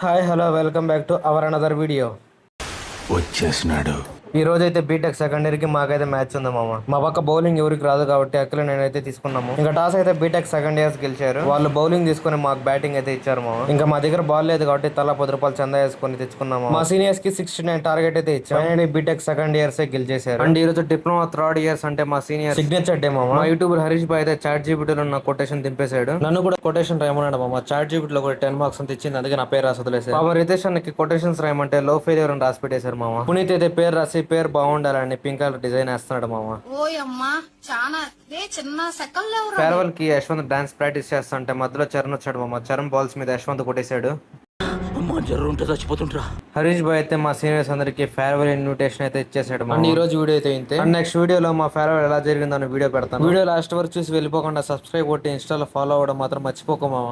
Hi hello welcome back to our another video. వచ్చేసినాడు. ఈ రోజు అయితే బీటెక్ సెకండ్ ఇయర్ కి మాకైతే మ్యాచ్ ఉంది మామ. మా పక్క బౌలింగ్ ఎవరికి రాదు కాబట్టి అక్కడ నేనైతే తీసుకున్నాము. ఇంకా టాస్ అయితే బీటెక్ సెకండ్ ఇయర్స్ గెలిచారు. వాళ్ళు బౌలింగ్ తీసుకుని మాకు బ్యాటింగ్ అయితే ఇచ్చారు మామ. ఇంకా మా దగ్గర బాల్ లేదు కాబట్టి తలా 10 రూపాయలు చందా వేసుకొని తెచ్చుకున్నాము. మా సీనియర్స్ కి 69 టార్గెట్ అయితే ఇచ్చాము. బీటెక్ సెకండ్ ఇయర్స్ గెలిచేశారు. అండ్ ఈ రోజు డిప్లొమా థర్డ్ ఇయర్స్ అంటే మా సీనియర్ సిగ్నేచర్ డే మామ. మా యూట్యూబర్ హరీష్ బాయ్ అయితే చాట్ జీపీటీలో నా కొటేషన్ దింపేశాడు. నన్ను కూడా కొటేషన్ రాయమన్నాడు మామ. చాట్ జీపీటీలో కూడా 10 మార్క్స్ అంత ఇచ్చింది, అందుకే నా పేరు రాసి వదిలేసారు. బాబా రితేష్ అన్నకి కొటేషన్స్ రాయమంటే లో ఫెయిల్యూర్ అని రాసి పెట్టేశారు మామ. పునీత్ అయితే పేరు రాసి పేరు బాగుండాలని పింక్ కలర్ డిజైన్ వేస్తున్నాడు మామ. ఫేర్వెల్ కి యశ్వంత్ డాన్స్ ప్రాక్టీస్ చేస్తుంటే మధ్యలో చరణ్ వచ్చాడు మామ. చరణ్ బాల్స్ మీద యశ్వంత్ కొట్టేశాడు. హరీష్ బాయ్ అయితే మా సీనియర్స్ అందరికి ఫేర్వెల్ ఇన్విటేషన్ అయితే ఇచ్చేసాడు. అండ్ ఈ రోజు వీడియో అయితే ఇంతే. అండ్ నెక్స్ట్ వీడియోలో మా ఫేర్వెల్ ఎలా జరిగిందో వీడియో పెడతాను. వీడియో లాస్ట్ వరకు చూసి వెళ్ళిపోకుండా సబ్స్క్రైబ్ కొట్టి ఇన్స్టాలో ఫాలో అవ్వడం మాత్రం మర్చిపోకు మామ.